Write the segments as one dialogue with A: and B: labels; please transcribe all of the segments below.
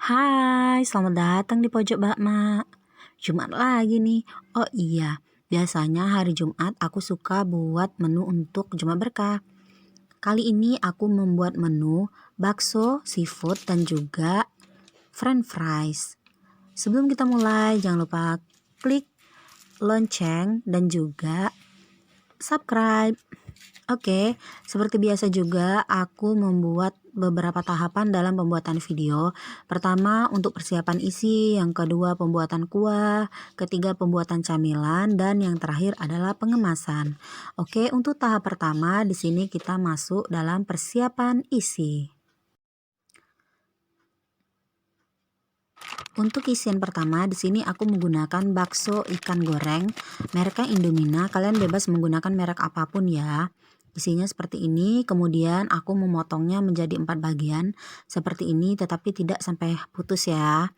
A: Hai, selamat datang di Pojok Bakma. Jumat lagi nih. Oh iya, biasanya hari Jumat aku suka buat menu untuk Jumat berkah. Kali ini aku membuat menu bakso, seafood, dan juga french fries. Sebelum kita mulai, jangan lupa klik lonceng dan juga subscribe. Oke, seperti biasa juga aku membuat beberapa tahapan dalam pembuatan video. Pertama untuk persiapan isi, yang kedua pembuatan kuah, ketiga pembuatan camilan, dan yang terakhir adalah pengemasan. Oke, untuk tahap pertama di sini kita masuk dalam persiapan isi. Untuk isian pertama di sini aku menggunakan bakso ikan goreng mereknya Indomina. Kalian bebas menggunakan merek apapun ya. Isinya seperti ini, kemudian aku memotongnya menjadi 4 bagian seperti ini, tetapi tidak sampai putus ya.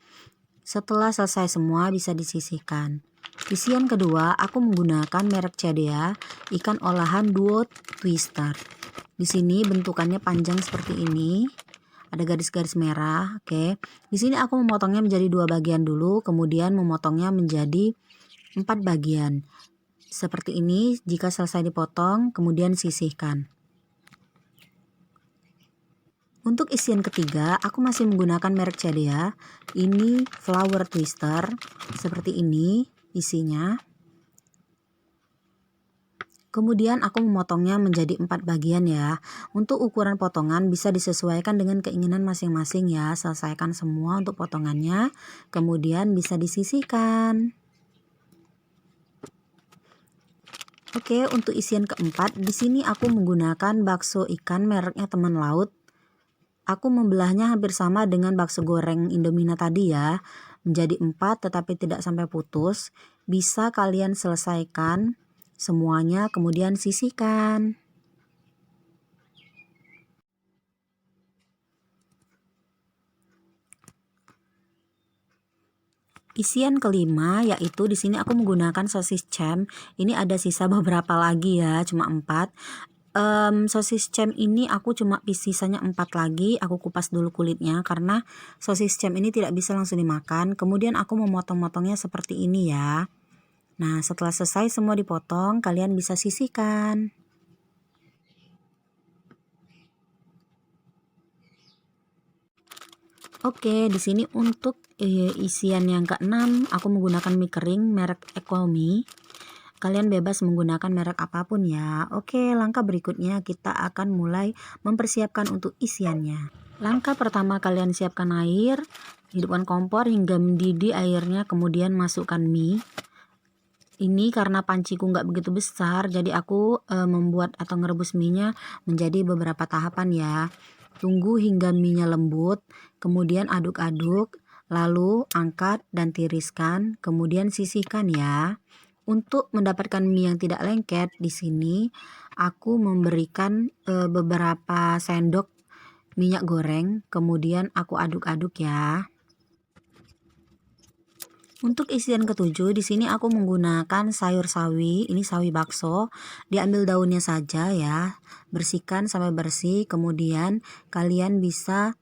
A: Setelah selesai semua bisa disisihkan. Isian kedua aku menggunakan merek CDA ikan olahan duo twister. Di sini bentukannya panjang seperti ini. Ada garis-garis merah, oke. Di sini aku memotongnya menjadi 2 bagian dulu, kemudian memotongnya menjadi 4 bagian. Seperti ini, jika selesai dipotong, kemudian sisihkan. Untuk isian ketiga, aku masih menggunakan merek CDA. Ini flower twister, seperti ini isinya. Kemudian aku memotongnya menjadi 4 bagian ya. Untuk ukuran potongan bisa disesuaikan dengan keinginan masing-masing ya. Selesaikan semua untuk potongannya, kemudian bisa disisihkan. Oke, untuk isian keempat, di sini aku menggunakan bakso ikan mereknya Teman Laut. Aku membelahnya hampir sama dengan bakso goreng Indomina tadi ya, menjadi 4 tetapi tidak sampai putus. Bisa kalian selesaikan semuanya, kemudian sisihkan. Isian kelima yaitu di sini aku menggunakan sosis cem. Ini ada sisa beberapa lagi ya, cuma 4. Sosis cem ini aku cuma sisanya 4 lagi. Aku kupas dulu kulitnya karena sosis cem ini tidak bisa langsung dimakan. Kemudian aku memotong-motongnya seperti ini ya. Nah, setelah selesai semua dipotong, kalian bisa sisihkan. Oke, di sini untuk isian yang keenam, aku menggunakan mie kering merek Ecomi. Kalian bebas menggunakan merek apapun ya. Oke, langkah berikutnya kita akan mulai mempersiapkan untuk isiannya. Langkah pertama, kalian siapkan air, hidupkan kompor hingga mendidih airnya, kemudian masukkan mie. Ini karena panciku nggak begitu besar, jadi aku membuat atau ngerebus mie-nya menjadi beberapa tahapan ya. Tunggu hingga mie-nya lembut, kemudian aduk-aduk, lalu angkat dan tiriskan, kemudian sisihkan ya. Untuk mendapatkan mie yang tidak lengket, di sini aku memberikan beberapa sendok minyak goreng, kemudian aku aduk-aduk ya. Untuk isian ketujuh, di sini aku menggunakan sayur sawi. Ini sawi bakso. Diambil daunnya saja ya. Bersihkan sampai bersih. Kemudian kalian bisa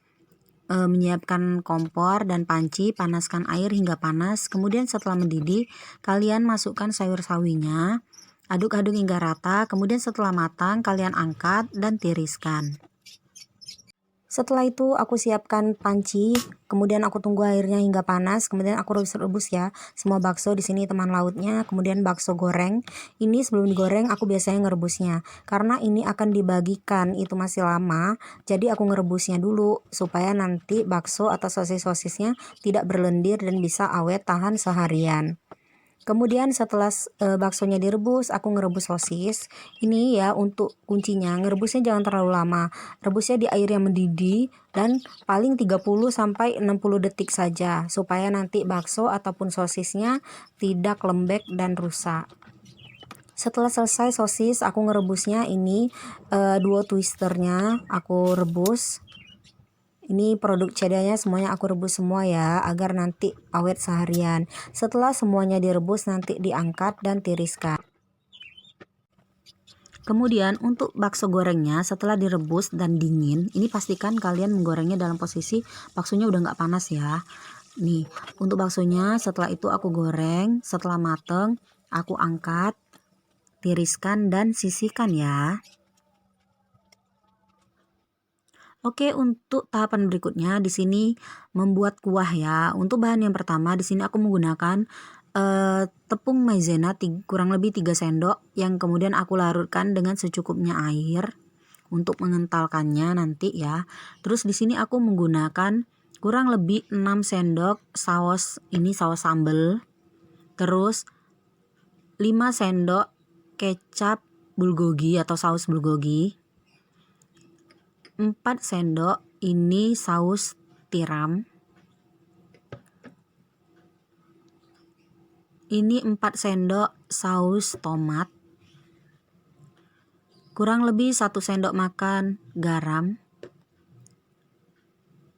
A: menyiapkan kompor dan panci. Panaskan air hingga panas. Kemudian setelah mendidih, kalian masukkan sayur sawinya. Aduk-aduk hingga rata. Kemudian setelah matang, kalian angkat dan tiriskan. Setelah itu aku siapkan panci, kemudian aku tunggu airnya hingga panas, kemudian aku rebus-rebus ya semua bakso. Di sini teman lautnya, kemudian bakso goreng. Ini sebelum digoreng aku biasanya ngerebusnya. Karena ini akan dibagikan itu masih lama, jadi aku ngerebusnya dulu supaya nanti bakso atau sosis-sosisnya tidak berlendir dan bisa awet tahan seharian. Kemudian setelah baksonya direbus, aku ngerebus sosis. Ini ya untuk kuncinya, ngerebusnya jangan terlalu lama. Rebusnya di air yang mendidih dan paling 30 sampai 60 detik saja supaya nanti bakso ataupun sosisnya tidak lembek dan rusak. Setelah selesai sosis, aku ngerebusnya ini duo twisternya aku rebus. Ini produk CDA-nya semuanya aku rebus semua ya, agar nanti awet seharian. Setelah semuanya direbus, nanti diangkat dan tiriskan. Kemudian untuk bakso gorengnya setelah direbus dan dingin, ini pastikan kalian menggorengnya dalam posisi baksonya udah nggak panas ya. Nih, untuk baksonya setelah itu aku goreng, setelah mateng aku angkat, tiriskan dan sisihkan ya. Oke, untuk tahapan berikutnya di sini membuat kuah ya. Untuk bahan yang pertama di sini aku menggunakan tepung maizena kurang lebih 3 sendok yang kemudian aku larutkan dengan secukupnya air untuk mengentalkannya nanti ya. Terus di sini aku menggunakan kurang lebih 6 sendok saus, ini saus sambal. Terus 5 sendok kecap bulgogi atau saus bulgogi. 4 sendok ini saus tiram. Ini 4 sendok saus tomat. Kurang lebih 1 sendok makan garam.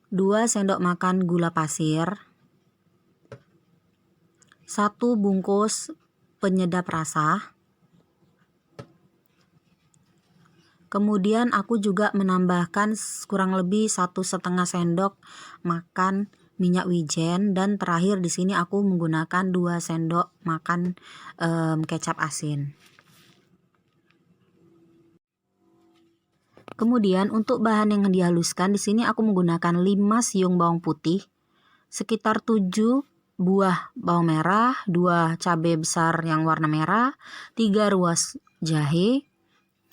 A: 2 sendok makan gula pasir. 1 bungkus penyedap rasa. Kemudian aku juga menambahkan kurang lebih 1,5 sendok makan minyak wijen, dan terakhir di sini aku menggunakan 2 sendok makan kecap asin. Kemudian untuk bahan yang dihaluskan di sini aku menggunakan 5 siung bawang putih, sekitar 7 buah bawang merah, 2 cabai besar yang warna merah, 3 ruas jahe,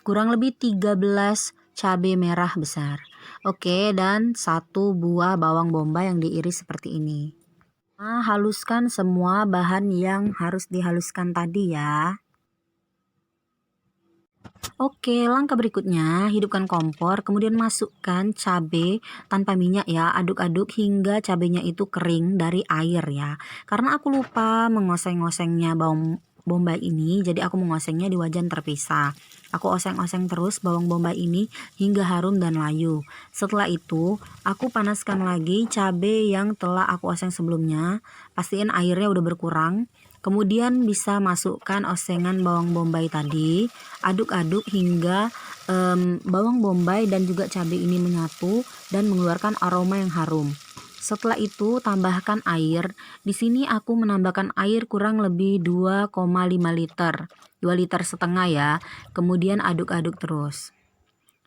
A: kurang lebih 13 cabai merah besar. Oke, dan 1 buah bawang bombay yang diiris seperti ini. Nah, haluskan semua bahan yang harus dihaluskan tadi ya. Oke, langkah berikutnya hidupkan kompor, kemudian masukkan cabai tanpa minyak ya. Aduk-aduk hingga cabainya itu kering dari air ya. Karena aku lupa mengoseng-osengnya bawang bombay ini, jadi aku mengosengnya di wajan terpisah. Aku oseng-oseng terus bawang bombay ini hingga harum dan layu. Setelah itu, aku panaskan lagi cabai yang telah aku oseng sebelumnya. Pastiin airnya udah berkurang. Kemudian bisa masukkan osengan bawang bombay tadi, aduk-aduk hingga bawang bombay dan juga cabai ini menyatu dan mengeluarkan aroma yang harum. Setelah itu tambahkan air. Di sini aku menambahkan air kurang lebih 2,5 liter. 2 liter setengah ya. Kemudian aduk-aduk terus.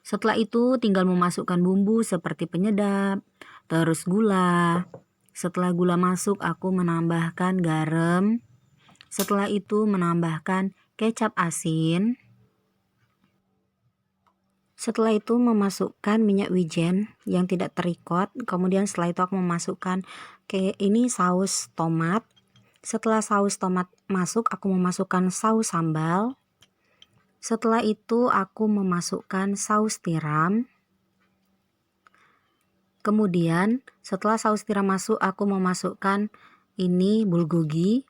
A: Setelah itu tinggal memasukkan bumbu seperti penyedap, terus gula. Setelah gula masuk aku menambahkan garam. Setelah itu menambahkan kecap asin. Setelah itu memasukkan minyak wijen yang tidak terikot. Kemudian setelah itu aku memasukkan ini saus tomat. Setelah saus tomat masuk, aku memasukkan saus sambal. Setelah itu aku memasukkan saus tiram. Kemudian setelah saus tiram masuk, aku memasukkan ini bulgogi.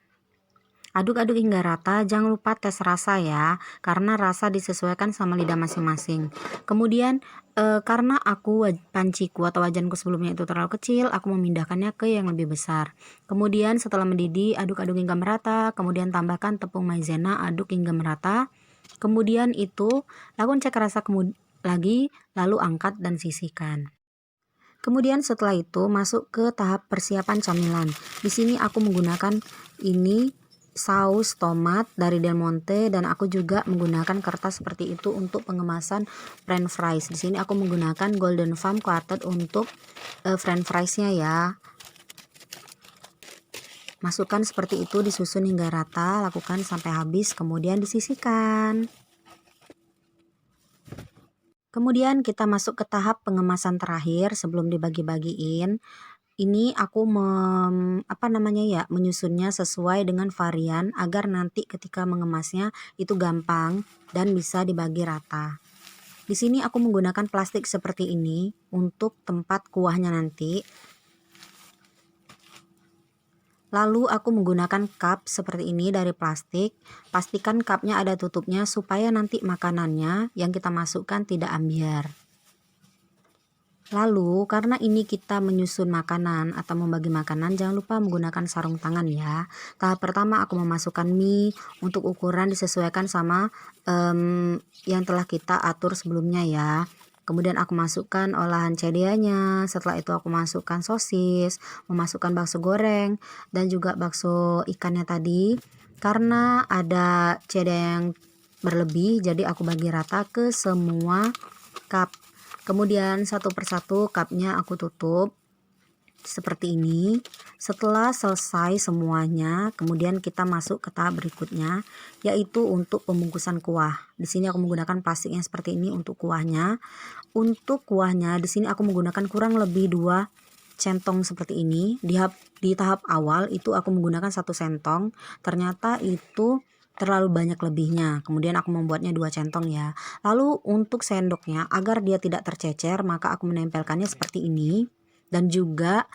A: Aduk-aduk hingga rata, jangan lupa tes rasa ya, karena rasa disesuaikan sama lidah masing-masing. Kemudian karena aku panciku atau wajanku sebelumnya itu terlalu kecil, aku memindahkannya ke yang lebih besar. Kemudian setelah mendidih, aduk-aduk hingga merata, kemudian tambahkan tepung maizena, aduk hingga merata. Kemudian itu lakukan cek rasa lagi, lalu angkat dan sisihkan. Kemudian setelah itu masuk ke tahap persiapan camilan. Di sini aku menggunakan ini saus tomat dari Del Monte, dan aku juga menggunakan kertas seperti itu untuk pengemasan french fries. Di sini aku menggunakan Golden Farm Quartet untuk french friesnya ya. Masukkan seperti itu, disusun hingga rata, lakukan sampai habis, kemudian disisihkan. Kemudian kita masuk ke tahap pengemasan terakhir sebelum dibagi-bagiin. Ini aku menyusunnya sesuai dengan varian agar nanti ketika mengemasnya itu gampang dan bisa dibagi rata. Di sini aku menggunakan plastik seperti ini untuk tempat kuahnya nanti. Lalu aku menggunakan cup seperti ini dari plastik. Pastikan cupnya ada tutupnya supaya nanti makanannya yang kita masukkan tidak ambiar. Lalu karena ini kita menyusun makanan atau membagi makanan, jangan lupa menggunakan sarung tangan ya. Tahap pertama aku memasukkan mie, untuk ukuran disesuaikan sama yang telah kita atur sebelumnya ya. Kemudian aku masukkan olahan CDA-nya, setelah itu aku masukkan sosis, memasukkan bakso goreng dan juga bakso ikannya tadi. Karena ada CDA yang berlebih, jadi aku bagi rata ke semua cup. Kemudian satu persatu cupnya aku tutup seperti ini. Setelah selesai semuanya, kemudian kita masuk ke tahap berikutnya, yaitu untuk pembungkusan kuah. Di sini aku menggunakan plastik yang seperti ini untuk kuahnya. Untuk kuahnya di sini aku menggunakan kurang lebih 2 centong seperti ini. Di tahap awal itu aku menggunakan 1 centong, ternyata itu terlalu banyak lebihnya. Kemudian aku membuatnya 2 centong ya. Lalu untuk sendoknya, agar dia tidak tercecer, maka aku menempelkannya seperti ini. Dan juga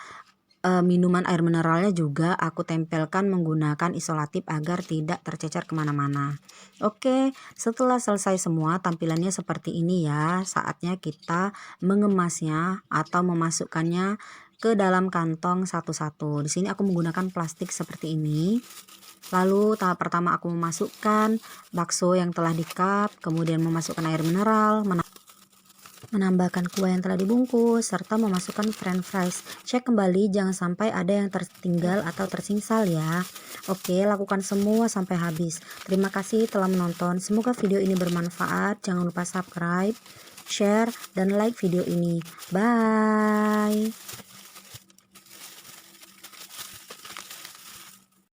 A: minuman air mineralnya juga aku tempelkan menggunakan isolatif agar tidak tercecer kemana-mana. Oke, setelah selesai semua tampilannya seperti ini ya. Saatnya kita mengemasnya atau memasukkannya ke dalam kantong satu-satu. Di sini aku menggunakan plastik seperti ini. Lalu tahap pertama aku memasukkan bakso yang telah di cup, kemudian memasukkan air mineral, menambahkan kuah yang telah dibungkus, serta memasukkan french fries. Cek kembali jangan sampai ada yang tertinggal atau tersingsal ya. Oke, lakukan semua sampai habis. Terima kasih telah menonton. Semoga video ini bermanfaat. Jangan lupa subscribe, share, dan like video ini. Bye.